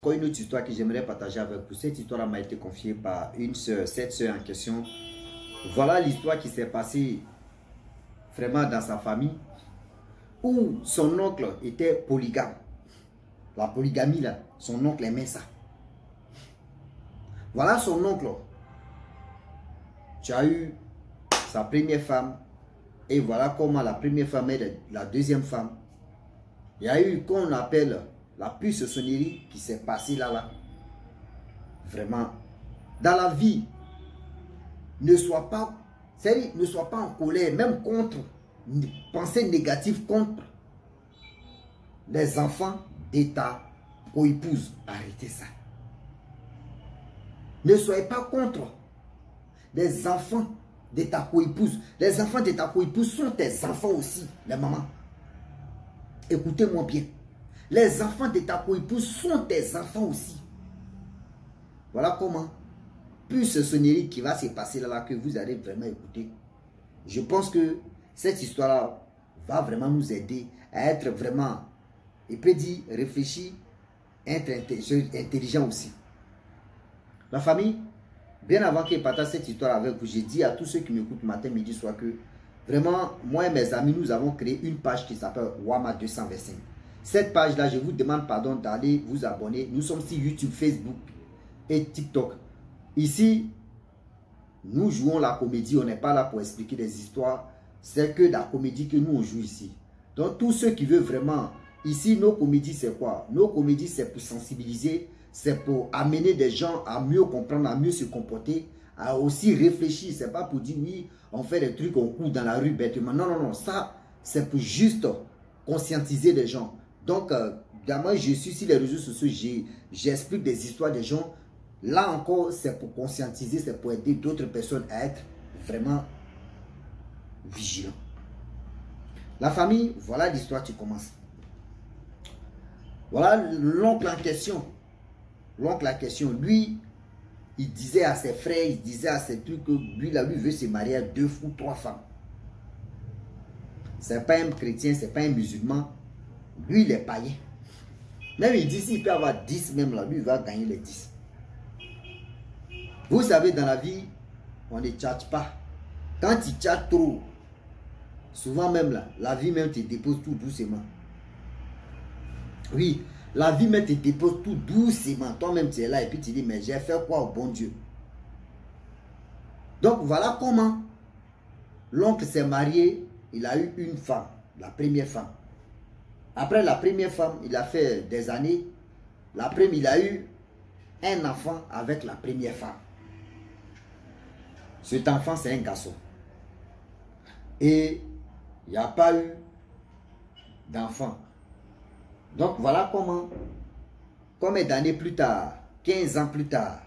Encore une autre histoire que j'aimerais partager avec vous. Cette histoire m'a été confiée par une soeur, cette soeur en question. Voilà l'histoire qui s'est passée vraiment dans sa famille, où son oncle était polygame. La polygamie là, son oncle aimait ça. Voilà son oncle. Tu as eu sa première femme, et voilà comment la première femme est la deuxième femme. Il y a eu qu'on appelle la puce sonnerie qui s'est passée là. Vraiment, dans la vie, ne sois pas en colère, même contre, pensée négative contre les enfants de ta coépouse. Arrêtez ça. Ne soyez pas contre les enfants de ta coépouse. Les enfants de ta coépouse sont tes enfants aussi, les mamans. Écoutez-moi bien. Les enfants de ta coépouse sont tes enfants aussi. Voilà comment, plus ce sonnerie qui va se passer là, que vous allez vraiment écouter. Je pense que cette histoire-là va vraiment nous aider à être vraiment, il peut dire, réfléchi, être intelligent aussi. La famille, bien avant que je partage cette histoire avec vous, j'ai dit à tous ceux qui m'écoutent matin, midi, soir que vraiment, moi et mes amis, nous avons créé une page qui s'appelle Wama 225. Cette page-là, je vous demande pardon d'aller vous abonner. Nous sommes sur YouTube, Facebook et TikTok. Ici, nous jouons la comédie. On n'est pas là pour expliquer des histoires. C'est que la comédie que nous, on joue ici. Donc, tous ceux qui veulent vraiment... Ici, nos comédies, c'est quoi? Nos comédies, c'est pour sensibiliser. C'est pour amener des gens à mieux comprendre, à mieux se comporter, à aussi réfléchir. C'est pas pour dire, oui, on fait des trucs, on court dans la rue bêtement. Non, non, non. Ça, c'est pour juste conscientiser les gens. Donc, moi, je suis sur les réseaux sociaux, j'explique des histoires des gens. Là encore, c'est pour conscientiser, c'est pour aider d'autres personnes à être vraiment vigilants. La famille, voilà l'histoire qui commence. Voilà l'oncle en question. L'oncle en question, lui, il disait à ses frères, il disait à ses trucs que lui, là, lui veut se marier à 2 ou 3 femmes. C'est pas un chrétien, c'est pas un musulman. Lui, il est païen. Même il dit, s'il peut avoir 10 même là, lui, il va gagner les 10. Vous savez, dans la vie, on ne tchatche pas. Quand tu tchatches trop, souvent même là, la vie même te dépose tout doucement. Oui, la vie même te dépose tout doucement. Toi-même, tu es là et puis tu dis, mais j'ai fait quoi au bon Dieu? Donc, voilà comment l'oncle s'est marié. Il a eu une femme, la première femme. Après la première femme, il a fait des années. Il a eu un enfant avec la première femme. Cet enfant, c'est un garçon. Et il n'y a pas eu d'enfant. Donc voilà comment, combien d'années plus tard, 15 ans plus tard,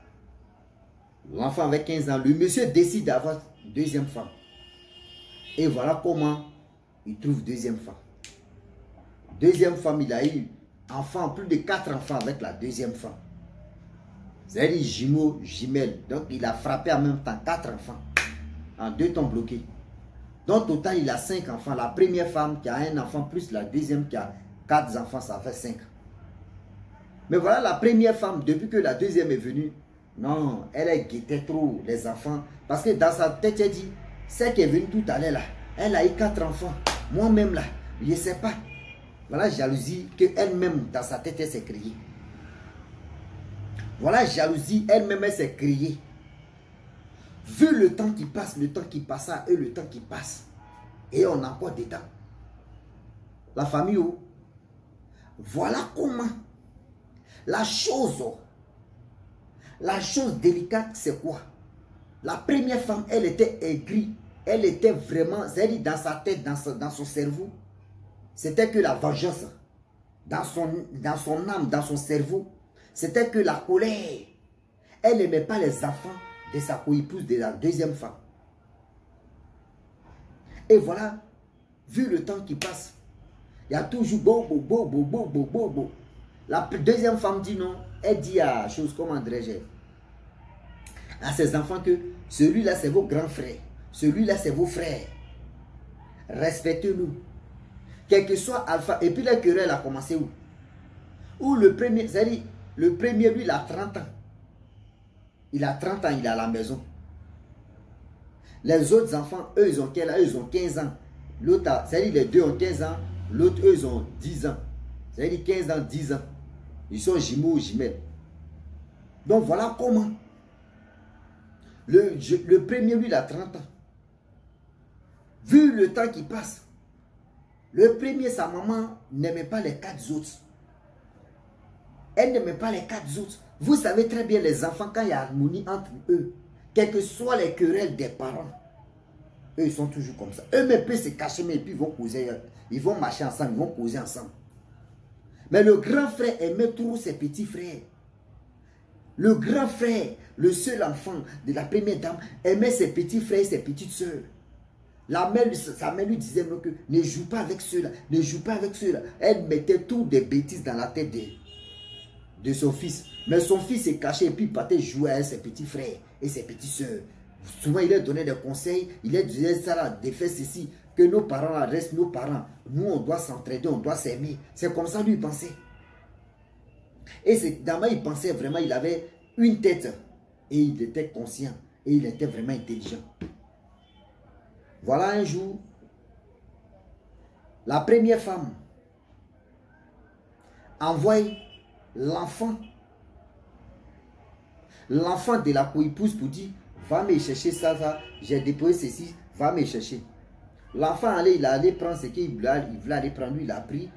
l'enfant avec 15 ans, le monsieur décide d'avoir une deuxième femme. Et voilà comment il trouve deuxième femme. Deuxième femme, il a eu enfant, plus de 4 enfants avec la deuxième femme. C'est-à-dire jumeaux, jumelles. Donc il a frappé en même temps 4 enfants. En 2 temps bloqués. Donc au total, il a 5 enfants. La première femme qui a un enfant plus la deuxième qui a 4 enfants, ça fait 5. Mais voilà la première femme, depuis que la deuxième est venue, non, elle a guetté trop les enfants. Parce que dans sa tête, elle dit, celle qui est venue tout à l'heure là, elle a eu 4 enfants. Moi-même là, je ne sais pas. Voilà jalousie qu'elle-même, dans sa tête, elle s'est créée. Voilà jalousie, elle-même, elle s'est créée. Vu le temps qui passe, le temps qui passa et le temps qui passe. Et on a encore des temps. La famille, oh, voilà comment la chose délicate, c'est quoi? La première femme, elle était aigrie. Elle était vraiment, c'est-à-dire dans sa tête, dans son cerveau. C'était que la vengeance. Dans son âme, dans son cerveau. C'était que la colère. Elle n'aimait pas les enfants de sa coépouse de la deuxième femme. Et voilà, vu le temps qui passe, il y a toujours beau. La deuxième femme dit non. Elle dit à chose, comment dirais-je, à ses enfants que celui-là c'est vos grands frères. Celui-là c'est vos frères. Respectez-nous. Quel que soit alpha. Et puis la querelle a commencé où? Où le premier, c'est-à-dire, Le premier, lui, il a 30 ans. Il a 30 ans, il est à la maison. Les autres enfants, eux, ils ont quel âge? Eux, ils ont 15 ans. L'autre, c'est-à-dire les deux ont 15 ans. L'autre, eux, ils ont 10 ans. C'est-à-dire 15 ans, 10 ans. Ils sont jumeaux ou jumelles. Donc, voilà comment. Le premier, lui, il a 30 ans. Vu le temps qui passe, le premier, sa maman n'aimait pas les 4 autres. Elle n'aimait pas les 4 autres. Vous savez très bien, les enfants, quand il y a harmonie entre eux, quelles que soient les querelles des parents, eux, ils sont toujours comme ça. Eux-mêmes peuvent se cacher, mais puis ils vont causer. Ils vont marcher ensemble, ils vont causer ensemble. Mais le grand frère aimait trop ses petits frères. Le grand frère, le seul enfant de la première dame, aimait ses petits frères et ses petites soeurs. Sa mère lui disait que ne joue pas avec ceux-là, ne joue pas avec ceux-là. Elle mettait toutes des bêtises dans la tête de son fils. Mais son fils s'est caché et puis partait jouer avec ses petits frères et ses petites soeurs. Souvent, il leur donnait des conseils, il leur disait ça là, de faire ceci, que nos parents là, restent nos parents. Nous, on doit s'entraider, on doit s'aimer. C'est comme ça lui il pensait. Et Dama, il pensait vraiment, il avait une tête. Et il était conscient. Et il était vraiment intelligent. Voilà un jour, la première femme envoie l'enfant de la coépouse pour dire, va me chercher ça, j'ai déposé ceci, va me chercher. L'enfant allait, il allait prendre ce qu'il voulait aller prendre, lui il a pris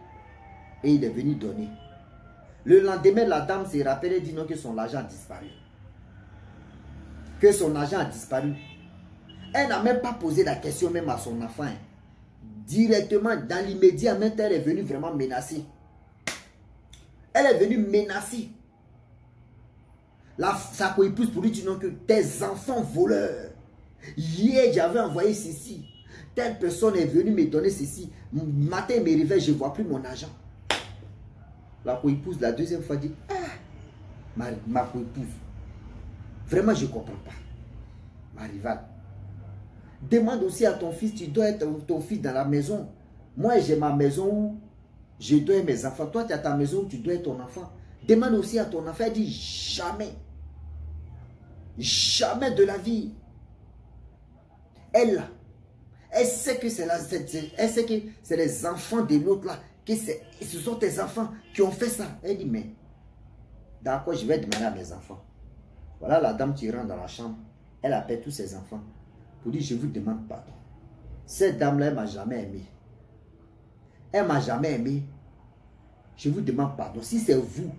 et il est venu donner. Le lendemain, la dame se rappelle et dit non que son argent a disparu. Que son argent a disparu. Elle n'a même pas posé la question même à son enfant. Directement, dans l'immédiat, même elle est venue vraiment menacer. Elle est venue menacer sa coépouse pour lui dire non que tes enfants voleurs. Hier, j'avais envoyé ceci. Telle personne est venue me donner ceci. Matin, il me réveille, je ne vois plus mon argent. La coépouse, la deuxième fois, dit, ah, ma coépouse, vraiment, je ne comprends pas. Ma rivale. Demande aussi à ton fils, tu dois être ton fils dans la maison. Moi, j'ai ma maison où je dois être mes enfants. Toi, tu as ta maison où tu dois être ton enfant. Demande aussi à ton enfant, elle dit jamais. Jamais de la vie. Elle sait que c'est les enfants de l'autre là. Que ce sont tes enfants qui ont fait ça. Elle dit, mais d'accord, je vais demander à mes enfants. Voilà la dame qui rentre dans la chambre. Elle appelle tous ses enfants pour dire, je vous demande pardon. Cette dame-là, elle ne m'a jamais aimé. Elle ne m'a jamais aimé. Je vous demande pardon. Si c'est vous,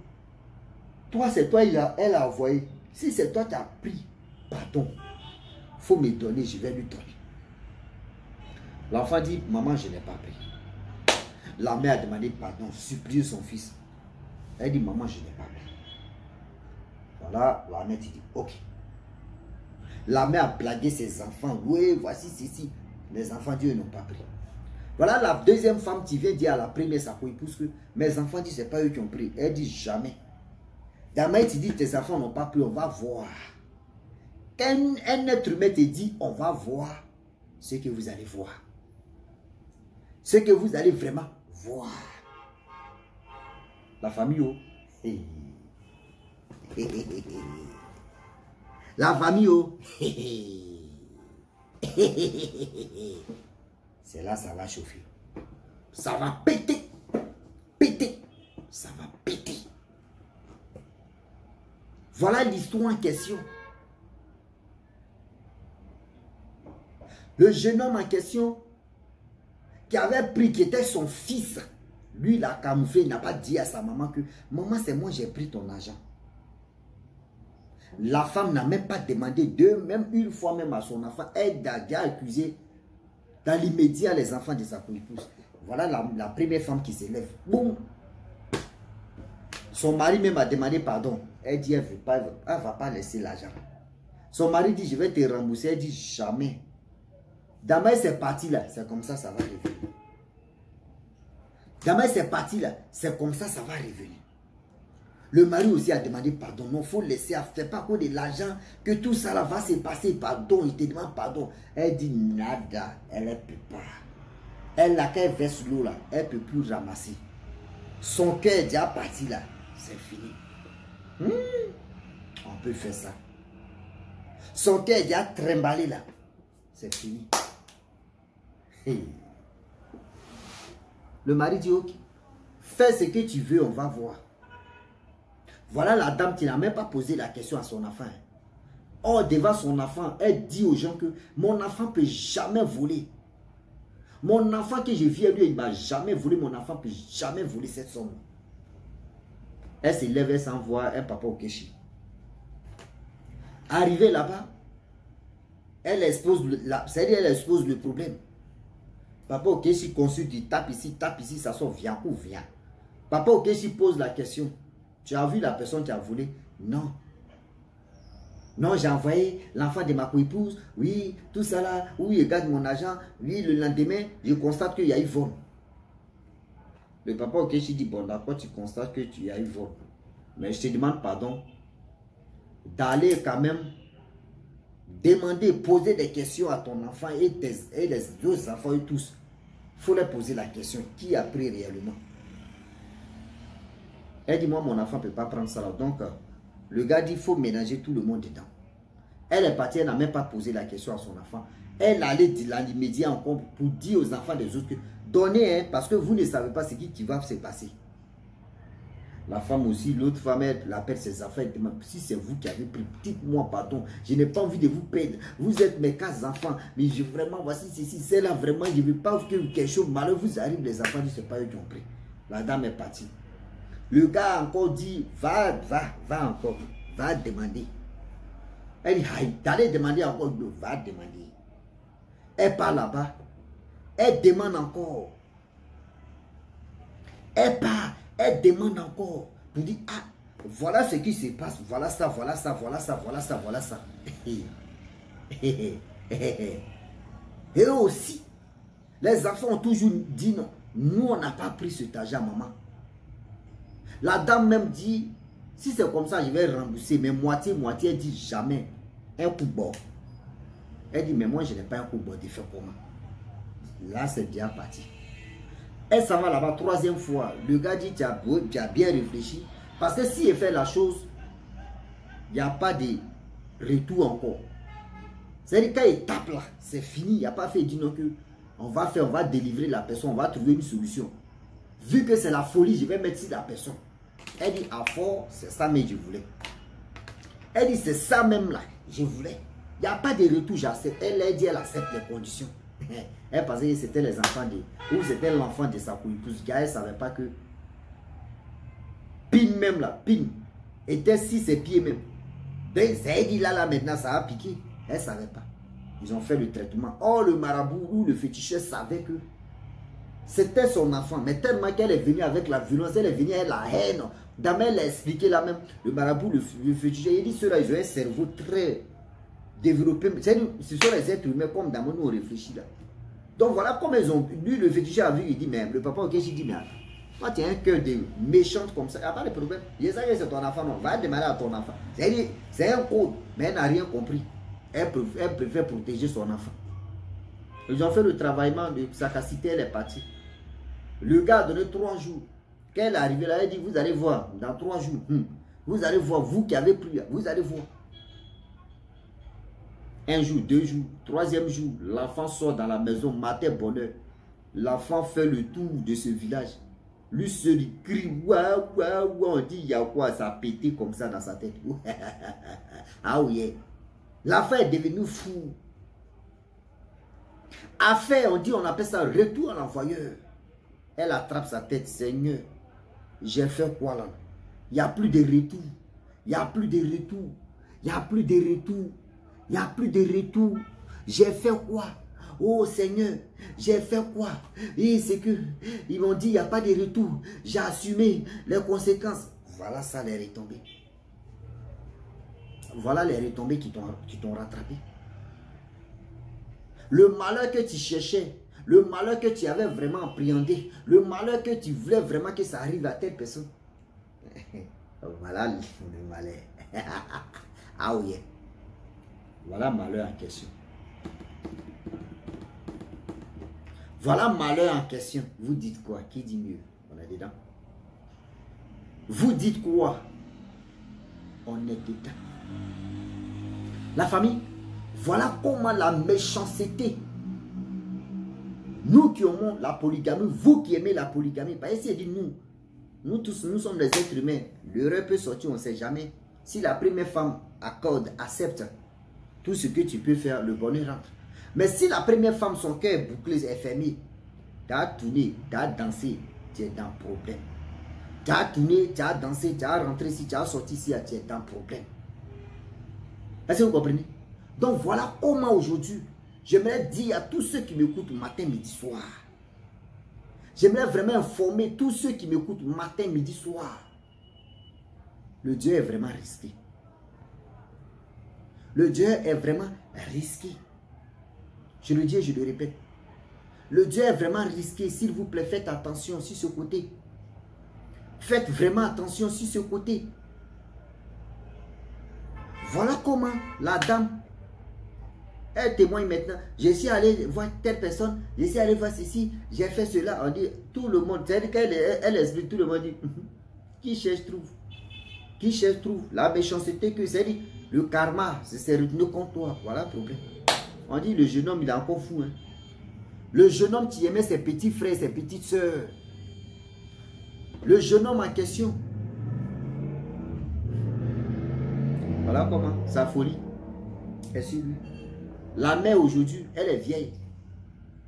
toi, c'est toi, elle a envoyé. Si c'est toi qui as pris pardon, il faut me donner, je vais lui donner. L'enfant dit, maman, je n'ai pas pris. La mère a demandé pardon, supplié son fils. Elle dit, maman, je n'ai pas pris. Voilà, la mère dit, ok. La mère a blagué ses enfants. Oui, voici ceci. Les enfants disent, ils n'ont pas pris. Voilà la deuxième femme qui vient dire à la première sa coépouse que mes enfants disent, c'est pas eux qui ont pris. Elle dit, jamais. Damaï te dit, tes enfants n'ont pas pris, on va voir. Quand un être humain te dit, on va voir ce que vous allez voir. Ce que vous allez vraiment voir. La famille, oh. La famille, oh. C'est là, ça va chauffer. Ça va péter. Péter. Ça va péter. Voilà l'histoire en question. Le jeune homme en question, qui avait pris, qui était son fils, lui, il a camouflé, il n'a pas dit à sa maman que maman, c'est moi, j'ai pris ton argent. La femme n'a même pas demandé même une fois même à son enfant. Elle a déjà accusé dans l'immédiat les enfants de sa coépouse. Voilà la première femme qui s'élève. Boum! Son mari même a demandé pardon. Elle dit, elle ne va pas laisser l'argent. Son mari dit, je vais te rembourser. Elle dit, jamais. Demain, c'est parti là. C'est comme ça, ça va revenir. Demain, c'est parti là. C'est comme ça, ça va revenir. Le mari aussi a demandé pardon. Non, il faut laisser. Fais pas quoi de l'argent. Que tout ça là va se passer. Pardon, il te demande pardon. Elle dit, nada. Elle ne peut pas. Elle, là, quand elle verse l'eau là, elle ne peut plus ramasser. Son cœur est déjà parti là. C'est fini. On peut faire ça. Son cœur est déjà trimballé là. C'est fini. Hey. Le mari dit, ok, fais ce que tu veux, on va voir. Voilà la dame qui n'a même pas posé la question à son enfant. Or, devant son enfant, elle dit aux gens que mon enfant ne peut jamais voler. Mon enfant que je vis à lui, il ne m'a jamais volé. Mon enfant ne peut jamais voler cette somme. Elle se lève, elle s'envoie un papa au Keshi. Arrivée là-bas, elle expose le problème. Papa au Keshi consulte, il tape ici, ça sort, viens ou viens. Papa au Keshi pose la question. Tu as vu la personne qui a volé? Non. Non, j'ai envoyé l'enfant de ma co-épouse. Oui, tout ça là. Oui, il garde mon argent. Oui, le lendemain, je constate qu'il y a eu vol. Le papa au Keshi dit, bon, d'accord, tu constates que tu as eu vol. Mais je te demande pardon d'aller quand même demander, poser des questions à ton enfant et les deux enfants et tous. Il faut leur poser la question, qui a pris réellement? Elle dit, moi, mon enfant ne peut pas prendre ça là. Donc, le gars dit, il faut ménager tout le monde dedans. Elle est partie, elle n'a même pas posé la question à son enfant. Elle allait dans l'immédiat encore pour dire aux enfants des autres que donnez, hein, parce que vous ne savez pas ce qui va se passer. La femme aussi, l'autre femme, elle appelle ses enfants, elle demande, si c'est vous qui avez pris, dites-moi pardon, je n'ai pas envie de vous perdre. Vous êtes mes 4 enfants, mais vraiment, voici ceci, c'est là, vraiment, je ne veux pas que quelque chose malheureux vous arrive, les enfants disent, c'est pas eux qui ont pris. La dame est partie. Le gars a encore dit, va encore, va demander. Elle dit, aïe, d'aller demander encore, va demander. Elle part là-bas, elle demande encore. Elle part, elle demande encore. Pour dire, ah, voilà ce qui se passe, voilà ça, voilà ça, voilà ça, voilà ça, voilà ça. Et aussi, les enfants ont toujours dit non. Nous, on n'a pas pris cet argent, maman. La dame même dit, si c'est comme ça, je vais rembourser. Mais moitié, elle dit jamais. Un coup de bord. Elle dit, mais moi, je n'ai pas un coup de bord de faire comment? Là, c'est bien parti. Elle s'en va là-bas 3e fois. Le gars dit, tu as bien réfléchi. Parce que si elle fait la chose, il n'y a pas de retour encore. C'est-à-dire quand il tape là, c'est fini. Il n'y a pas fait, il dit non que on va délivrer la personne, on va trouver une solution. Vu que c'est la folie, je vais mettre ici la personne. Elle dit, à fort, c'est ça, mais je voulais. Elle dit, c'est ça même là, je voulais. Il n'y a pas de retour, j'accepte. Elle a dit, elle accepte les conditions. Elle pensait que c'était les enfants de... Ou c'était l'enfant de sa co-épouse. Elle ne savait pas que... Pin même là, pin. Était si ses pieds même. Donc, elle dit là, maintenant, ça a piqué. Elle ne savait pas. Ils ont fait le traitement. Or, le marabout ou le féticheur savait que c'était son enfant. Mais tellement qu'elle est venue avec la violence, elle est venue avec la haine. Damel l'a expliqué là même. Le marabout, le féticheur, il dit ceux-là, ils ont un cerveau très développé. Ce sont les êtres humains comme Damel nous réfléchit là. Donc voilà comment ils ont... Lui, le féticheur a vu, il dit, mais le papa, ok, il dit, mais attends. Moi, tu as un cœur de méchante comme ça. Il n'y a pas de problème. Je sais que c'est ton enfant, non. Va demander à ton enfant. C'est un code, mais elle n'a rien compris. Elle préfère protéger son enfant. Ils ont fait le travaillement de sa capacité, elle est partie. Le gars a donné 3 jours. Quand elle est arrivée là, elle dit, vous allez voir, dans 3 jours, vous allez voir, vous qui avez pris, vous allez voir. 1 jour, 2 jours, 3e jour, l'enfant sort dans la maison, matin, bonheur. L'enfant fait le tour de ce village. Lui seul, il crie, waouh, waouh, waouh. On dit, il y a quoi? Ça a pété comme ça dans sa tête. Ah oui. L'enfant est devenu fou. Affaire, on dit, on appelle ça retour à l'envoyeur. Elle attrape sa tête, Seigneur, j'ai fait quoi là? Il n'y a plus de retour. Il n'y a plus de retour. Il n'y a plus de retour. Il n'y a plus de retour. J'ai fait quoi? Oh Seigneur, j'ai fait quoi? Et c'est que ils m'ont dit il n'y a pas de retour. J'ai assumé les conséquences. Voilà ça les retombées. Voilà les retombées qui t'ont rattrapé. Le malheur que tu cherchais, le malheur que tu avais vraiment appréhendé, le malheur que tu voulais vraiment que ça arrive à telle personne. Voilà le malheur. Ah oui. Voilà malheur en question. Voilà malheur en question. Vous dites quoi? Qui dit mieux? On est dedans. Vous dites quoi? on est dedans. La famille, voilà comment la méchanceté. Nous qui aimons la polygamie, vous qui aimez la polygamie, pas essayer de dire nous tous, nous sommes des êtres humains. L'erreur peut sortir, on ne sait jamais. Si la première femme accorde, accepte tout ce que tu peux faire, le bonheur rentre. Mais si la première femme, son cœur est bouclé, est fermé, tu as tourné, tu as dansé, tu es dans le problème. Tu as tourné, tu as dansé, tu as rentré ici, tu as sorti ici, tu es dans le problème. Est-ce que vous comprenez? Donc voilà comment aujourd'hui, j'aimerais dire à tous ceux qui m'écoutent matin, midi, soir. J'aimerais vraiment informer tous ceux qui m'écoutent matin, midi, soir. Le Dieu est vraiment risqué. Le Dieu est vraiment risqué. Je le dis et je le répète. Le Dieu est vraiment risqué. S'il vous plaît, faites attention sur ce côté. Faites vraiment attention sur ce côté. Voilà comment la dame, elle témoigne maintenant. Je suis allé voir telle personne, je suis allé voir ceci, j'ai fait cela. On dit, tout le monde, c'est-à-dire qu'elle explique, tout le monde dit, qui cherche trouve. Qui cherche trouve. La méchanceté que c'est dit, le karma, c'est retenu contre toi. Voilà le problème. On dit, le jeune homme, il est encore fou. Hein. Le jeune homme qui aimait ses petits frères, ses petites soeurs. Le jeune homme en question. Voilà comment, sa folie est sur lui. La mère aujourd'hui, elle est vieille.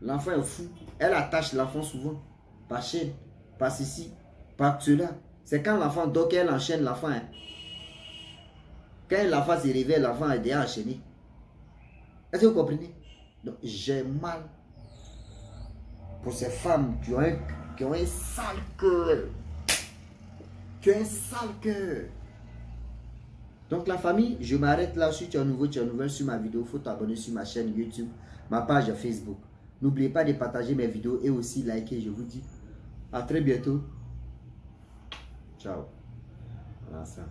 L'enfant est fou. Elle attache l'enfant souvent. Par chaîne, par ceci, par cela. C'est quand l'enfant dort qu'elle enchaîne l'enfant. Hein. Quand l'enfant se réveille, l'enfant est déjà enchaîné. Est-ce que vous comprenez? Donc, j'ai mal pour ces femmes qui ont un sale cœur. Qui ont un sale cœur. Donc la famille, je m'arrête là. Si tu es nouveau, tu es nouvelle sur ma vidéo, il faut t'abonner sur ma chaîne YouTube, ma page Facebook. N'oubliez pas de partager mes vidéos et aussi liker. Je vous dis à très bientôt. Ciao. Voilà ça.